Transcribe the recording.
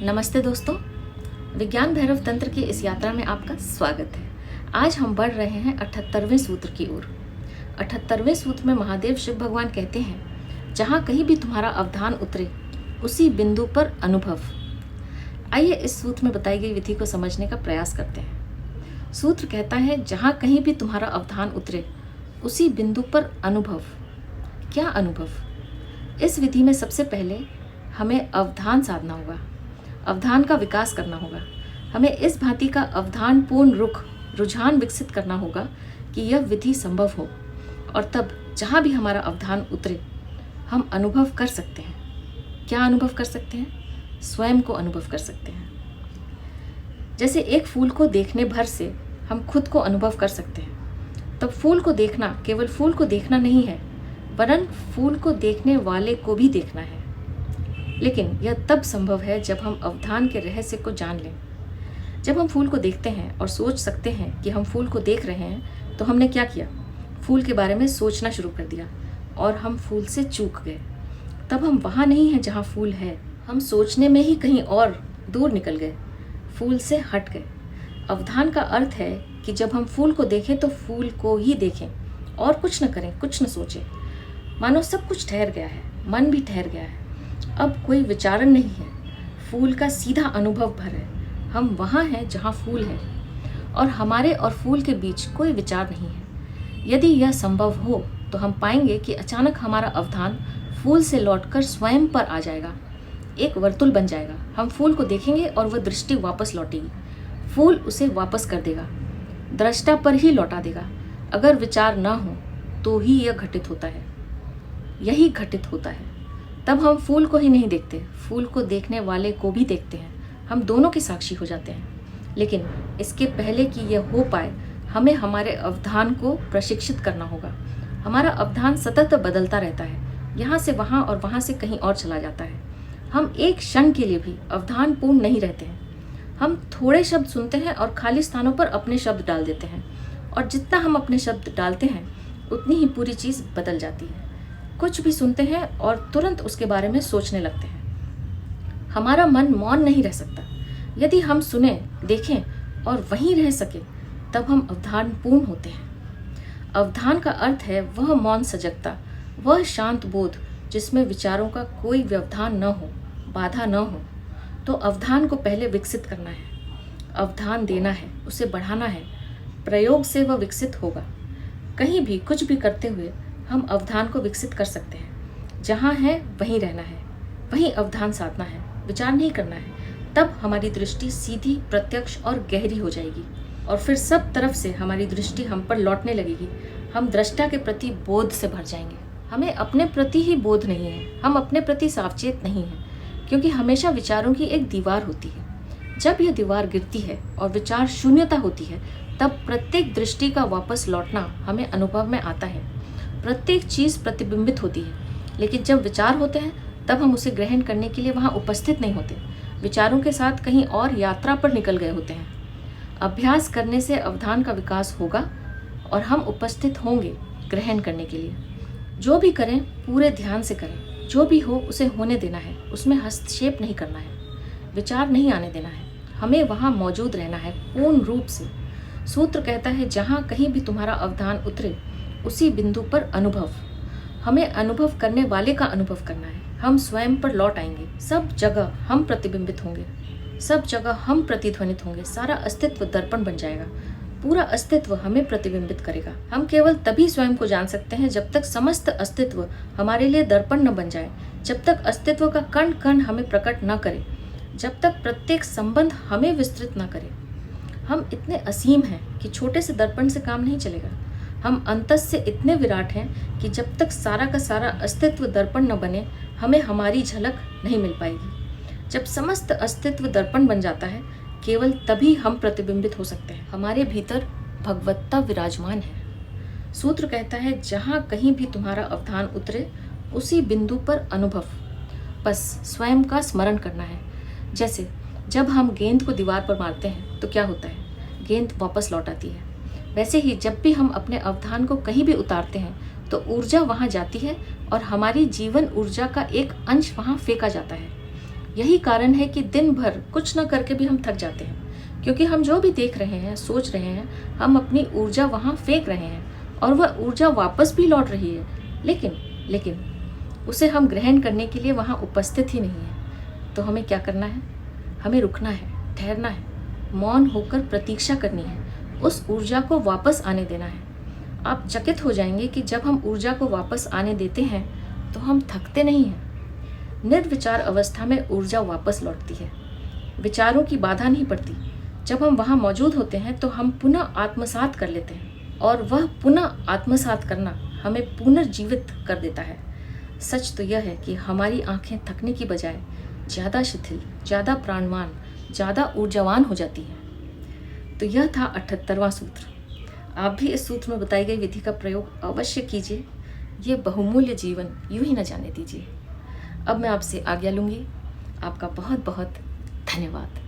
नमस्ते दोस्तों, विज्ञान भैरव तंत्र की इस यात्रा में आपका स्वागत है। आज हम बढ़ रहे हैं 78वें सूत्र की ओर। 78वें सूत्र में महादेव शिव भगवान कहते हैं, जहाँ कहीं भी तुम्हारा अवधान उतरे उसी बिंदु पर अनुभव। आइए इस सूत्र में बताई गई विधि को समझने का प्रयास करते हैं। सूत्र कहता है, जहाँ कहीं भी तुम्हारा अवधान उतरे उसी बिंदु पर अनुभव। क्या अनुभव? इस विधि में सबसे पहले हमें अवधान साधना होगा, अवधान का विकास करना होगा। हमें इस भांति का अवधान पूर्ण रुझान विकसित करना होगा कि यह विधि संभव हो, और तब जहाँ भी हमारा अवधान उतरे हम अनुभव कर सकते हैं। क्या अनुभव कर सकते हैं? स्वयं को अनुभव कर सकते हैं। जैसे एक फूल को देखने भर से हम खुद को अनुभव कर सकते हैं, तब फूल को देखना केवल फूल को देखना नहीं है, वरन फूल को देखने वाले को भी देखना है। लेकिन यह तब संभव है जब हम अवधान के रहस्य को जान लें। जब हम फूल को देखते हैं और सोच सकते हैं कि हम फूल को देख रहे हैं, तो हमने क्या किया? फूल के बारे में सोचना शुरू कर दिया और हम फूल से चूक गए। तब हम वहाँ नहीं हैं जहाँ फूल है, हम सोचने में ही कहीं और दूर निकल गए, फूल से हट गए। अवधान का अर्थ है कि जब हम फूल को देखें तो फूल को ही देखें और कुछ न करें, कुछ न सोचें। मानो सब कुछ ठहर गया है, मन भी ठहर गया है, अब कोई विचारण नहीं है, फूल का सीधा अनुभव भर है। हम वहाँ हैं जहाँ फूल है और हमारे और फूल के बीच कोई विचार नहीं है। यदि यह संभव हो तो हम पाएंगे कि अचानक हमारा अवधान फूल से लौटकर स्वयं पर आ जाएगा, एक वर्तुल बन जाएगा। हम फूल को देखेंगे और वह दृष्टि वापस लौटेगी, फूल उसे वापस कर देगा, दृष्टा पर ही लौटा देगा। अगर विचार न हो तो ही यह घटित होता है, यही घटित होता है। तब हम फूल को ही नहीं देखते, फूल को देखने वाले को भी देखते हैं। हम दोनों के साक्षी हो जाते हैं। लेकिन इसके पहले कि यह हो पाए, हमें हमारे अवधान को प्रशिक्षित करना होगा। हमारा अवधान सतत बदलता रहता है, यहाँ से वहाँ और वहाँ से कहीं और चला जाता है। हम एक क्षण के लिए भी अवधान पूर्ण नहीं रहते हैं। हम थोड़े शब्द सुनते हैं और खाली स्थानों पर अपने शब्द डाल देते हैं, और जितना हम अपने शब्द डालते हैं उतनी ही पूरी चीज़ बदल जाती है। कुछ भी सुनते हैं और तुरंत उसके बारे में सोचने लगते हैं। हमारा मन मौन नहीं रह सकता। यदि हम सुने, देखें और वहीं रह सके, तब हम अवधान पूर्ण होते हैं। अवधान का अर्थ है वह मौन सजगता, वह शांत बोध जिसमें विचारों का कोई व्यवधान न हो, बाधा न हो। तो अवधान को पहले विकसित करना है, अवधान देना है, उसे बढ़ाना है। प्रयोग से वह विकसित होगा। कहीं भी कुछ भी करते हुए हम अवधान को विकसित कर सकते हैं। जहाँ है वहीं रहना है, वहीं अवधान साधना है, विचार नहीं करना है। तब हमारी दृष्टि सीधी, प्रत्यक्ष और गहरी हो जाएगी, और फिर सब तरफ से हमारी दृष्टि हम पर लौटने लगेगी। हम दृष्टा के प्रति बोध से भर जाएंगे। हमें अपने प्रति ही बोध नहीं है, हम अपने प्रति सावचेत नहीं हैं, क्योंकि हमेशा विचारों की एक दीवार होती है। जब यह दीवार गिरती है और विचार शून्यता होती है, तब प्रत्येक दृष्टि का वापस लौटना हमें अनुभव में आता है। प्रत्येक चीज़ प्रतिबिंबित होती है, लेकिन जब विचार होते हैं तब हम उसे ग्रहण करने के लिए वहाँ उपस्थित नहीं होते। विचारों के साथ कहीं और यात्रा पर निकल गए होते हैं। अभ्यास करने से अवधान का विकास होगा और हम उपस्थित होंगे ग्रहण करने के लिए। जो भी करें पूरे ध्यान से करें, जो भी हो उसे होने देना है, उसमें हस्तक्षेप नहीं करना है, विचार नहीं आने देना है। हमें वहाँ मौजूद रहना है पूर्ण रूप से। सूत्र कहता है, जहाँ कहीं भी तुम्हारा अवधान उतरे उसी बिंदु पर अनुभव। हमें अनुभव करने वाले का अनुभव करना है। हम स्वयं पर लौट आएंगे। सब जगह हम प्रतिबिंबित होंगे, सब जगह हम प्रतिध्वनित होंगे। सारा अस्तित्व दर्पण बन जाएगा, पूरा अस्तित्व हमें प्रतिबिंबित करेगा। हम केवल तभी स्वयं को जान सकते हैं जब तक समस्त अस्तित्व हमारे लिए दर्पण न बन जाए, जब तक अस्तित्व का कण कण हमें प्रकट न करे, जब तक प्रत्येक संबंध हमें विस्तृत न करे। हम इतने असीम हैं कि छोटे से दर्पण से काम नहीं चलेगा। हम अंतस से इतने विराट हैं कि जब तक सारा का सारा अस्तित्व दर्पण न बने, हमें हमारी झलक नहीं मिल पाएगी। जब समस्त अस्तित्व दर्पण बन जाता है, केवल तभी हम प्रतिबिंबित हो सकते हैं। हमारे भीतर भगवत्ता विराजमान है। सूत्र कहता है, जहाँ कहीं भी तुम्हारा अवधान उतरे उसी बिंदु पर अनुभव। बस स्वयं का स्मरण करना है। जैसे जब हम गेंद को दीवार पर मारते हैं तो क्या होता है? गेंद वापस लौट आती है। वैसे ही जब भी हम अपने अवधान को कहीं भी उतारते हैं तो ऊर्जा वहाँ जाती है और हमारी जीवन ऊर्जा का एक अंश वहाँ फेंका जाता है। यही कारण है कि दिन भर कुछ न करके भी हम थक जाते हैं, क्योंकि हम जो भी देख रहे हैं, सोच रहे हैं, हम अपनी ऊर्जा वहाँ फेंक रहे हैं और वह ऊर्जा वापस भी लौट रही है, लेकिन उसे हम ग्रहण करने के लिए वहाँ उपस्थित ही नहीं है। तो हमें क्या करना है? हमें रुकना है, ठहरना है, मौन होकर प्रतीक्षा करनी है, उस ऊर्जा को वापस आने देना है। आप चकित हो जाएंगे कि जब हम ऊर्जा को वापस आने देते हैं तो हम थकते नहीं हैं। निर्विचार अवस्था में ऊर्जा वापस लौटती है, विचारों की बाधा नहीं पड़ती। जब हम वहाँ मौजूद होते हैं तो हम पुनः आत्मसात कर लेते हैं, और वह पुनः आत्मसात करना हमें पुनर्जीवित कर देता है। सच तो यह है कि हमारी आंखें थकने की बजाय ज़्यादा शिथिल, ज़्यादा प्राणवान, ज़्यादा ऊर्जावान हो जाती हैं। तो यह था 78वां सूत्र। आप भी इस सूत्र में बताई गई विधि का प्रयोग अवश्य कीजिए। ये बहुमूल्य जीवन यूं ही न जाने दीजिए। अब मैं आपसे आज्ञा लूँगी। आपका बहुत बहुत धन्यवाद।